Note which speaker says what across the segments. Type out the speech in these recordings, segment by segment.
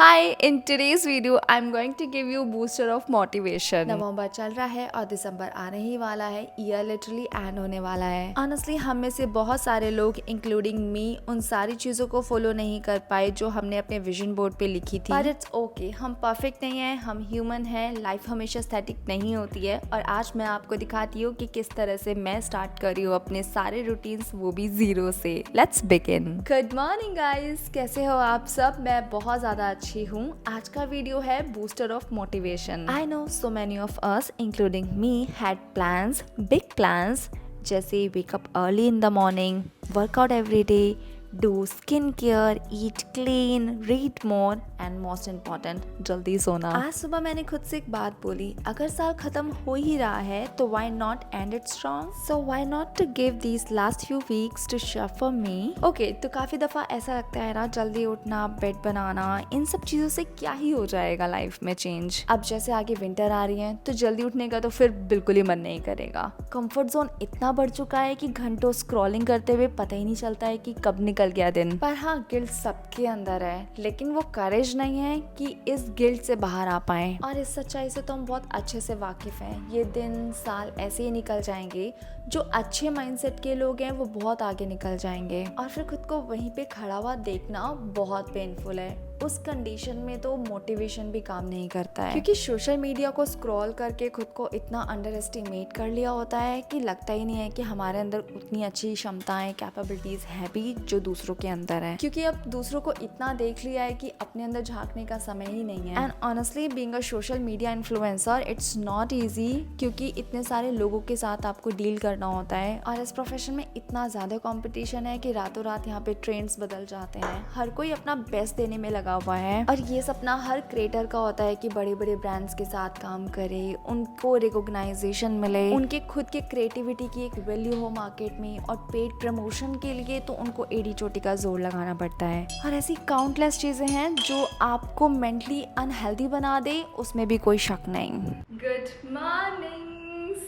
Speaker 1: Hi, in today's video, I'm going to give you a booster of motivation. नवंबर चल रहा है और दिसंबर आने ही वाला है. ईयर लिटरली एंड होने वाला है. ऑनेस्टली हम में से बहुत सारे लोग इंक्लूडिंग मी उन सारी चीज़ों को फॉलो नहीं कर पाए जो हमने अपने विजन बोर्ड पे लिखी थी. बट इट्स ओके, हम परफेक्ट नहीं है, हम ह्यूमन हैं. लाइफ हमेशा स्टैटिक नहीं होती है और आज मैं आपको दिखाती हूँ कि किस तरह से मैं स्टार्ट कर रही हूँ अपने सारे रूटीन्स, वो भी जीरो से. Let's begin. Good morning guys, कैसे हो आप सब? मैं बहुत ज़्यादा अच्छी हूँ. आज का वीडियो है booster of motivation. I know so many of us including me had plans, big plans, जैसे wake up early in the morning, workout every day, do skin care, eat clean, read more and most important जल्दी सोना. आज सुबह मैंने खुद से एक बात बोली, अगर साल खत्म हो ही रहा है तो why not end it strong. So why not to give these last few weeks to share for me. Okay, तो काफी दफा ऐसा लगता है ना, जल्दी उठना, बेड बनाना, इन सब चीजों से क्या ही हो जाएगा लाइफ में चेंज. अब जैसे आगे विंटर आ रही है तो जल्दी उठने का तो फिर बिल्कुल ही मन नहीं करेगा. कंफर्ट जोन इतना बढ़ चुका है कि घंटों स्क्रॉलिंग करते हुए पता ही नहीं चलता है कि कब निकल गया दिन. पर हाँ, गिल्ट सबके अंदर है, लेकिन वो करेज नहीं है कि इस गिल्ट से बाहर आ पाए. और इस सच्चाई से तो हम बहुत अच्छे से वाकिफ हैं. ये दिन साल ऐसे ही निकल जाएंगे. जो अच्छे माइंडसेट के लोग हैं वो बहुत आगे निकल जाएंगे और फिर खुद को वहीं पे खड़ा हुआ देखना बहुत पेनफुल है. उस कंडीशन में तो मोटिवेशन भी काम नहीं करता है, क्योंकि सोशल मीडिया को स्क्रॉल करके खुद को इतना अंडर एस्टिमेट कर लिया होता है कि लगता ही नहीं है कि हमारे अंदर उतनी अच्छी क्षमताएं, कैपेबिलिटीज है भी जो दूसरों के अंदर है. क्योंकि अब दूसरों को इतना देख लिया है कि अपने अंदर झांकने का समय ही नहीं है. And honestly being a social media influencer it's not easy, क्योंकि इतने सारे लोगों के साथ आपको डील करना होता है और इस प्रोफेशन में इतना ज्यादा कॉम्पिटिशन है कि रातों रात यहाँ पे ट्रेंड्स बदल जाते हैं. हर कोई अपना बेस्ट देने में लगा हुआ है और ये सपना हर क्रिएटर का होता है कि बड़े बड़े ब्रांड्स के साथ काम करे, उनको रिकॉग्नाइजेशन मिले, उनके खुद के क्रिएटिविटी की एक वैल्यू हो मार्केट में. और पेड प्रमोशन के लिए तो उनको एडी चोटी का जोर लगाना पड़ता है. और ऐसी काउंटलेस चीजें हैं जो आपको मेंटली अनहेल्दी बना दे, उसमें भी कोई शक नहीं. Good morning.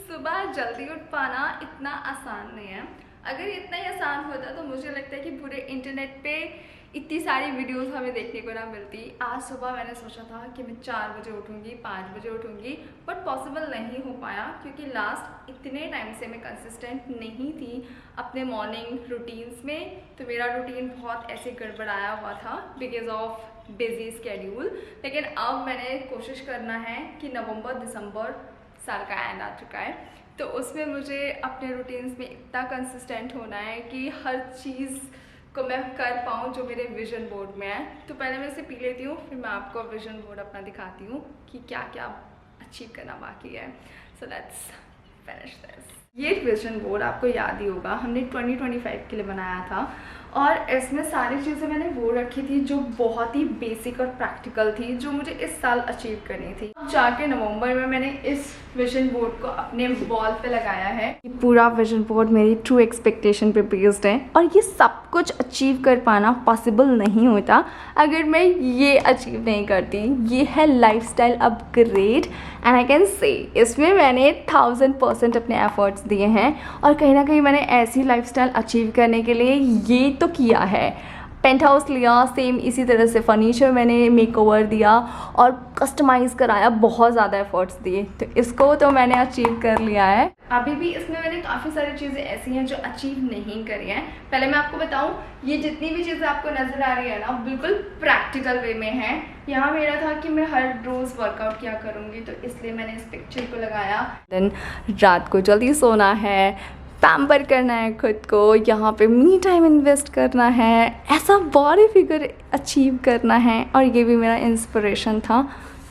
Speaker 1: सुबह जल्दी उठ पाना इतना आसान नहीं है. अगर इतना ही आसान होता तो मुझे लगता है कि पूरे इंटरनेट पे इतनी सारी वीडियोस हमें देखने को ना मिलती. आज सुबह मैंने सोचा था कि मैं 4 बजे उठूँगी, 5 बजे उठूँगी, बट पॉसिबल नहीं हो पाया क्योंकि लास्ट इतने टाइम से मैं कंसिस्टेंट नहीं थी अपने मॉर्निंग रूटीन्स में. तो मेरा रूटीन बहुत ऐसे गड़बड़ाया हुआ था बिकॉज ऑफ बिजी स्केड्यूल. लेकिन अब मैंने कोशिश करना है कि नवंबर दिसंबर साल का एंड आ चुका है, तो उसमें मुझे अपने रूटीन्स में इतना कंसिस्टेंट होना है कि हर चीज़ को मैं कर पाऊँ जो मेरे विजन बोर्ड में है. तो पहले मैं इसे पी लेती हूँ, फिर मैं आपको विजन बोर्ड अपना दिखाती हूँ कि क्या क्या अचीव करना बाकी है. So let's finish this. ये विजन बोर्ड आपको याद ही होगा, हमने 2025 के लिए बनाया था और इसमें सारी चीज़ें मैंने वो रखी थी जो बहुत ही बेसिक और प्रैक्टिकल थी, जो मुझे इस साल अचीव करनी थी. जाके नवंबर में मैंने इस विजन बोर्ड को अपने वॉल पे लगाया है. पूरा विजन बोर्ड मेरी ट्रू एक्सपेक्टेशन पे बेस्ड है और ये सब कुछ अचीव कर पाना पॉसिबल नहीं होता अगर मैं ये अचीव नहीं करती. ये है lifestyle upgrade and I can say इसमें मैंने 1000% अपने एफर्ट्स दिए हैं और कहीं ना कहीं मैंने ऐसी लाइफस्टाइल अचीव करने के लिए ये तो किया है. पेंट हाउस लिया, सेम इसी तरह से फर्नीचर मैंने मेकओवर दिया और कस्टमाइज़ कराया, बहुत ज़्यादा एफर्ट्स दिए. तो इसको तो मैंने अचीव कर लिया है. अभी भी इसमें मैंने काफ़ी सारी चीज़ें ऐसी हैं जो अचीव नहीं करी हैं. पहले मैं आपको बताऊं, ये जितनी भी चीज़ें आपको नज़र आ रही है ना, बिल्कुल प्रैक्टिकल वे में है. यहाँ मेरा था कि मैं हर रोज़ वर्कआउट किया करूँगी, तो इसलिए मैंने इस पिक्चर को लगाया. देन रात को जल्दी सोना है, पैम्पर करना है खुद को, यहाँ पे मी टाइम इन्वेस्ट करना है, ऐसा बॉडी फिगर अचीव करना है. और ये भी मेरा इंस्पिरेशन था.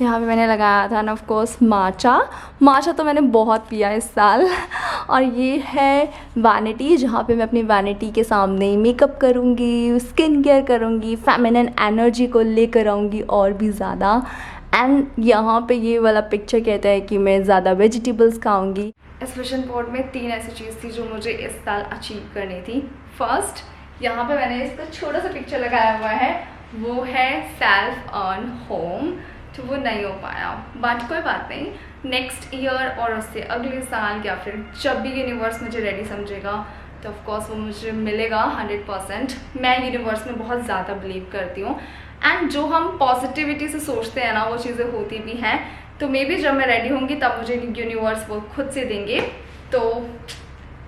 Speaker 1: यहाँ पे मैंने लगाया था ना ऑफ कोर्स माचा तो मैंने बहुत पिया इस साल. और ये है वैनिटी, जहाँ पे मैं अपनी वैनिटी के सामने मेकअप करूँगी, स्किन केयर करूँगी, फेमिनिन एनर्जी को लेकर आऊँगी और भी ज़्यादा. एंड यहाँ पे ये वाला पिक्चर कहता है कि मैं ज़्यादा वेजिटेबल्स खाऊंगी. इस विजन बोर्ड में 3 ऐसी चीज़ थी जो मुझे इस साल अचीव करनी थी. फर्स्ट, यहाँ पे मैंने इसका छोटा सा पिक्चर लगाया हुआ है, वो है सेल्फ अर्न होम. तो वो नहीं हो पाया, बट कोई बात नहीं. नेक्स्ट ईयर और उससे अगले साल या फिर जब भी यूनिवर्स मुझे रेडी समझेगा तो ऑफकोर्स वो मुझे मिलेगा 100%. मैं यूनिवर्स में बहुत ज़्यादा बिलीव करती हूँ एंड जो हम पॉजिटिविटी से सोचते हैं ना वो चीज़ें होती भी हैं। तो मे बी जब मैं रेडी होंगी तब मुझे यूनिवर्स वो खुद से देंगे, तो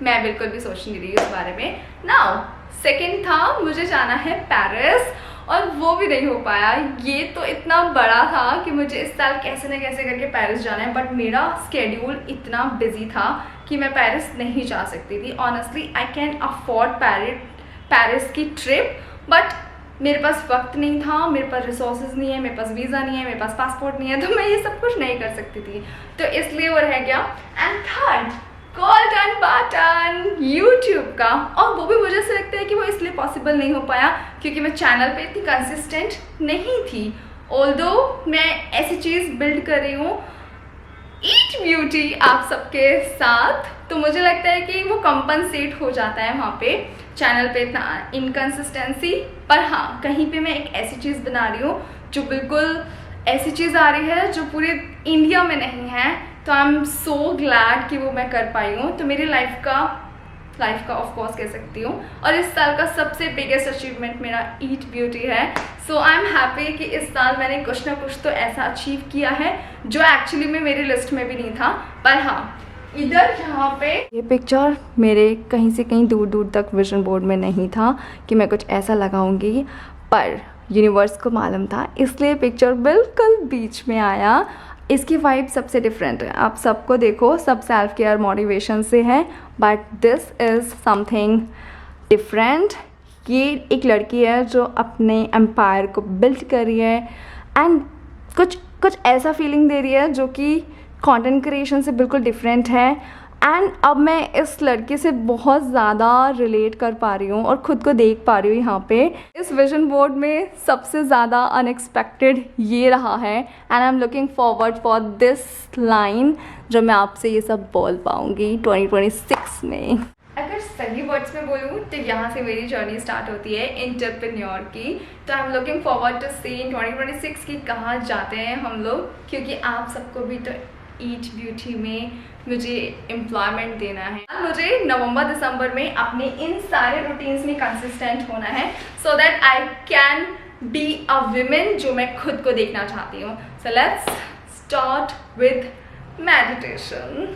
Speaker 1: मैं बिल्कुल भी सोच नहीं रही उस बारे में। नाउ सेकेंड था मुझे जाना है पेरिस, और वो भी नहीं हो पाया। ये तो इतना बड़ा था कि मुझे इस साल कैसे न कैसे करके पेरिस जाना है, बट मेरा स्केड्यूल इतना बिजी था कि मैं पेरिस नहीं जा सकती थी। Honestly I can afford Paris की ट्रिप, बट मेरे पास वक्त नहीं था, मेरे पास रिसोर्सेज नहीं है, मेरे पास वीज़ा नहीं है, मेरे पास पासपोर्ट नहीं है, तो मैं ये सब कुछ नहीं कर सकती थी, तो इसलिए वो रह गया। And third golden button YouTube का, और वो भी मुझे ऐसा लगता है कि वो इसलिए पॉसिबल नहीं हो पाया क्योंकि मैं चैनल पे इतनी कंसिस्टेंट नहीं थी। ऑल्दो मैं ऐसी चीज़ बिल्ड कर रही हूँ ईट ब्यूटी आप सबके साथ, तो मुझे लगता है कि वो कंपनसेट हो जाता है वहाँ पे चैनल पे इतना इनकंसिस्टेंसी। पर हाँ, कहीं पे मैं एक ऐसी चीज़ बना रही हूँ जो बिल्कुल ऐसी चीज़ आ रही है जो पूरे इंडिया में नहीं है, तो आई एम सो ग्लैड कि वो मैं कर पाई हूँ। तो मेरी लाइफ का ऑफ कोर्स कह सकती हूँ, और इस साल का सबसे बिगेस्ट अचीवमेंट मेरा ईट ब्यूटी है। सो आई एम हैप्पी कि इस साल मैंने कुछ ना कुछ तो ऐसा अचीव किया है जो एक्चुअली में मेरी लिस्ट में भी नहीं था। पर हाँ, इधर यहाँ पे ये पिक्चर मेरे कहीं से कहीं दूर दूर तक विजन बोर्ड में नहीं था कि मैं कुछ ऐसा लगाऊंगी, पर यूनिवर्स को मालूम था, इसलिए पिक्चर बिल्कुल बीच में आया। इसकी वाइब सबसे डिफरेंट है, आप सबको देखो, सब सेल्फ केयर मोटिवेशन से है, but this is something different. ये एक लड़की है जो अपने एम्पायर को बिल्ड कर रही है एंड कुछ ऐसा फीलिंग दे रही है जो कि कंटेंट क्रिएशन से बिल्कुल डिफरेंट है। एंड अब मैं इस लड़की से बहुत ज़्यादा रिलेट कर पा रही हूँ और ख़ुद को देख पा रही हूँ यहाँ पे। इस विजन बोर्ड में सबसे ज़्यादा अनएक्सपेक्टेड ये रहा है, and I am looking forward for this line जो मैं आपसे ये सब बोल पाऊँगी 2026 में। अगर सही वर्ड्स में बोलूँ तो यहाँ से मेरी जर्नी स्टार्ट होती है एंटरप्रेन्योर की। तो I am looking forward to see in 2026 की कहाँ जाते हैं हम लोग, क्योंकि आप सबको भी तो ईट ब्यूटी में मुझे एम्प्लॉयमेंट देना है। मुझे नवंबर दिसंबर में अपने इन सारे रूटीन्स में कंसिस्टेंट होना है, so that I can be a women जो मैं खुद को देखना चाहती हूँ। So let's start with meditation.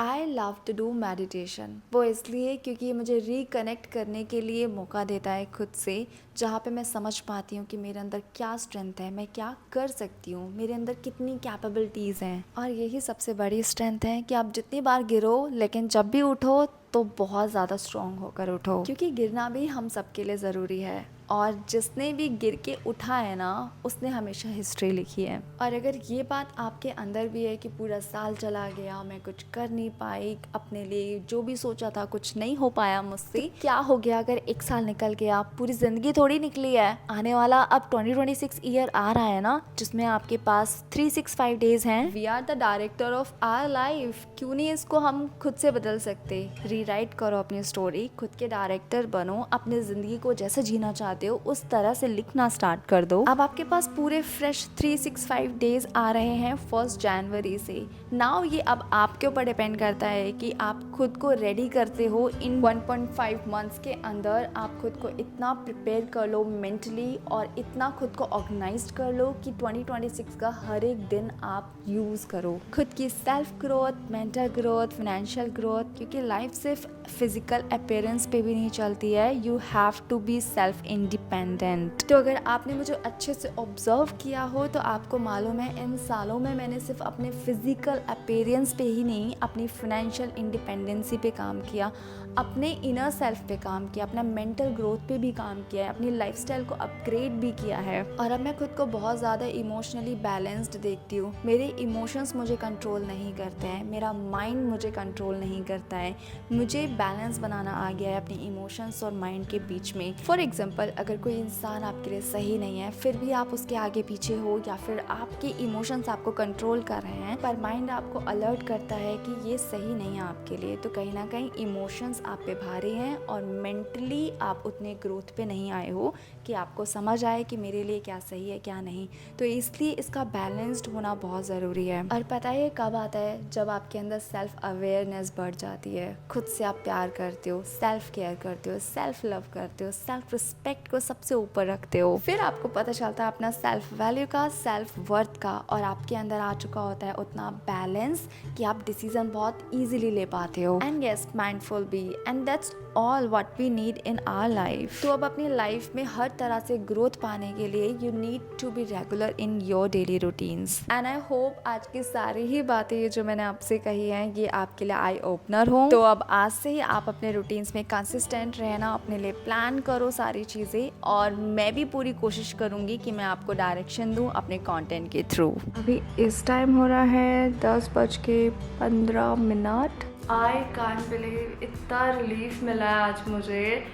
Speaker 1: I love to do meditation. वो इसलिए क्योंकि ये मुझे रिकनेक्ट करने के लिए मौका देता है खुद से, जहाँ पे मैं समझ पाती हूँ कि मेरे अंदर क्या स्ट्रेंथ है, मैं क्या कर सकती हूँ, मेरे अंदर कितनी कैपेबिलिटीज़ हैं। और यही सबसे बड़ी स्ट्रेंथ है कि आप जितनी बार गिरो लेकिन जब भी उठो तो बहुत ज़्यादा स्ट्रॉन्ग होकर उठो, क्योंकि गिरना भी हम सबके लिए ज़रूरी है। और जिसने भी गिर के उठा है ना, उसने हमेशा हिस्ट्री लिखी है। और अगर ये बात आपके अंदर भी है कि पूरा साल चला गया, मैं कुछ कर नहीं पाई, अपने लिए जो भी सोचा था कुछ नहीं हो पाया मुझसे, तो क्या हो गया अगर एक साल निकल गया, पूरी ज़िंदगी थोड़ी निकली है। आने वाला अब 2026 ईयर आ रहा है ना, जिसमें आपके पास 365 डेज हैं। We are the director of our life, क्यों नहीं इसको हम खुद से बदल सकते। रीराइट करो अपनी स्टोरी, खुद के डायरेक्टर बनो, अपनी ज़िंदगी को जैसे जीना चाहते हो उस तरह से लिखना स्टार्ट कर दो। अब आपके पास पूरे फ्रेश 365 डेज आ रहे हैं 1 जनवरी से। नाउ ये अब आपके ऊपर डिपेंड करता है कि आप खुद को रेडी करते हो इन 1.5 मंथ्स के अंदर। आप खुद को इतना प्रिपेयर कर लो मेंटली, और इतना खुद को ऑर्गेनाइज्ड कर लो कि 2026 का हर एक दिन आप यूज़ करो खुद की self growth, mental growth, financial growth, क्योंकि लाइफ सिर्फ फिजिकल अपीयरेंस पे भी नहीं चलती है। You have to be self independent. तो अगर आपने मुझे अच्छे से ऑब्जर्व किया हो तो आपको मालूम है इन सालों में मैंने सिर्फ अपने फिजिकल अपीयरेंस पे ही नहीं, अपनी फाइनेंशियल इंडिपेंडेंसी पे काम किया, अपने इनर सेल्फ पे काम किया, अपना मेंटल ग्रोथ पे भी काम किया है, अपनी लाइफस्टाइल को अपग्रेड भी किया है। और अब मैं खुद को बहुत ज़्यादा इमोशनली बैलेंस्ड देखती हूँ। मेरे इमोशंस मुझे कंट्रोल नहीं करते हैं, मेरा माइंड मुझे कंट्रोल नहीं करता है। मुझे बैलेंस बनाना आ गया है अपने इमोशंस और माइंड के बीच में। फॉर एग्जाम्पल, अगर कोई इंसान आपके लिए सही नहीं है, फिर भी आप उसके आगे पीछे हो या फिर आपके इमोशंस आपको कंट्रोल कर रहे हैं, पर माइंड आपको अलर्ट करता है कि ये सही नहीं है आपके लिए, तो कहीं ना कहीं इमोशंस आप पे भारी हैं और मेंटली आप उतने ग्रोथ पे नहीं आए हो कि आपको समझ आए कि मेरे लिए क्या सही है क्या नहीं। तो इसलिए इसका बैलेंस्ड होना बहुत ज़रूरी है। और पता है ये कब आता है? जब आपके अंदर सेल्फ अवेयरनेस बढ़ जाती है, खुद से आप प्यार करते हो, सेल्फ केयर करते हो, सेल्फ लव करते हो, सेल्फ रिस्पेक्ट को सबसे ऊपर रखते हो, फिर आपको पता चलता है अपना सेल्फ वैल्यू का, सेल्फ वर्थ का, और आपके अंदर आ चुका होता है उतना बैलेंस कि आप डिसीजन बहुत ईजिली ले पाते हो। And yes, mindful be, and that's all what we need in our life. तो अब अपनी लाइफ में हर तरह से ग्रोथ पाने के लिए you need to be regular in your daily routines. And I hope आज की सारी ही बातें जो मैंने आपसे कही हैं ये आपके लिए आई ओपनर हो। तो अब आज से ही आप अपने रूटीन्स में कंसिस्टेंट रहना, अपने लिए प्लान करो सारी चीज़ें, और मैं भी पूरी कोशिश करूँगी कि मैं आपको डायरेक्शन दूँ अपने कंटेंट के थ्रू। अभी इस टाइम हो रहा है 10:15। आई कांट बिलीव, इतना रिलीफ मिला है आज मुझे।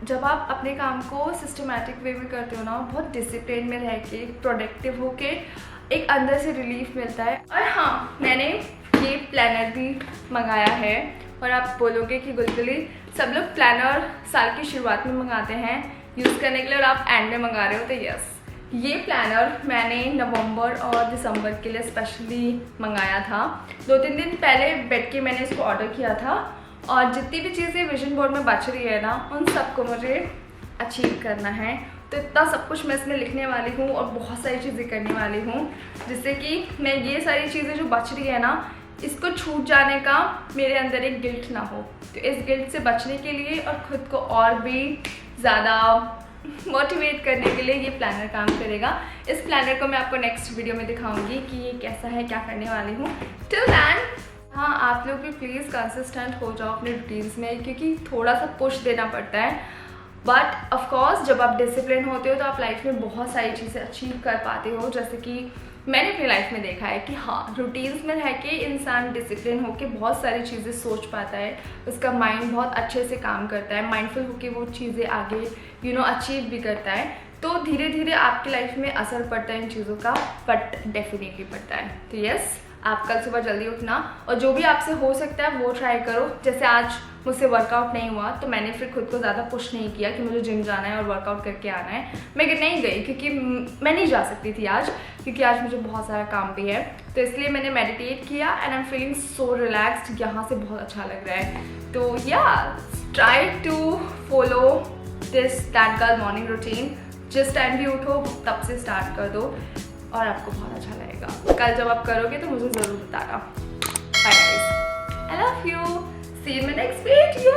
Speaker 1: जब आप अपने काम को सिस्टमेटिक वे में करते हो ना, बहुत डिसिप्लिन में रह के, प्रोडक्टिव होके, एक अंदर से रिलीफ मिलता है। और हाँ, मैंने ये प्लानर भी मंगाया है, और आप बोलोगे कि गुलगुली सब लोग प्लानर साल की शुरुआत में मंगाते हैं यूज़ करने के लिए और आप एंड में मंगा रहे हो, तो यस, ये प्लानर मैंने नवंबर और दिसंबर के लिए स्पेशली मंगाया था। 2-3 दिन पहले बैठ के मैंने इसको ऑर्डर किया था, और जितनी भी चीज़ें विजन बोर्ड में बच रही है ना, उन सबको मुझे अचीव करना है। तो इतना सब कुछ मैं इसमें लिखने वाली हूँ और बहुत सारी चीज़ें करने वाली हूँ, जिससे कि मैं ये सारी चीज़ें जो बच रही है ना, इसको छूट जाने का मेरे अंदर एक गिल्ट ना हो। तो इस गिल्ट से बचने के लिए और ख़ुद को और भी ज़्यादा मोटिवेट करने के लिए ये प्लानर काम करेगा। इस प्लानर को मैं आपको नेक्स्ट वीडियो में दिखाऊंगी कि ये कैसा है, क्या करने वाली हूँ। टिल दैन, हाँ, आप लोग भी प्लीज़ कंसिस्टेंट हो जाओ अपने रूटीन्स में, क्योंकि थोड़ा सा पुश देना पड़ता है। बट ऑफकोर्स जब आप डिसिप्लिन होते हो तो आप लाइफ में बहुत सारी चीज़ें अचीव कर पाते हो। जैसे कि मैंने अपनी लाइफ में देखा है कि हाँ, रूटीन्स में रह के इंसान डिसिप्लिन होके बहुत सारी चीज़ें सोच पाता है, उसका माइंड बहुत अच्छे से काम करता है, माइंडफुल होके वो चीज़ें आगे अचीव भी करता है। तो धीरे धीरे आपकी लाइफ में असर पड़ता है इन चीज़ों का, बट डेफिनेटली पड़ता है। तो यस, आप कल सुबह जल्दी उठना और जो भी आपसे हो सकता है वो ट्राई करो। जैसे आज मुझसे वर्कआउट नहीं हुआ तो मैंने फिर खुद को ज़्यादा पुश नहीं किया कि मुझे जिम जाना है और वर्कआउट करके आना है। मैं नहीं गई क्योंकि मैं नहीं जा सकती थी आज, क्योंकि आज मुझे बहुत सारा काम भी है। तो इसलिए मैंने मेडिटेट किया and I am feeling so relaxed. यहाँ से बहुत अच्छा लग रहा है। तो या try to follow this that girl morning routine. जिस टाइम भी उठो तब से स्टार्ट कर दो और आपको बहुत अच्छा लगेगा। कल जब आप करोगे तो मुझे ज़रूर बताना। Bye guys, I love you, see you in my next video.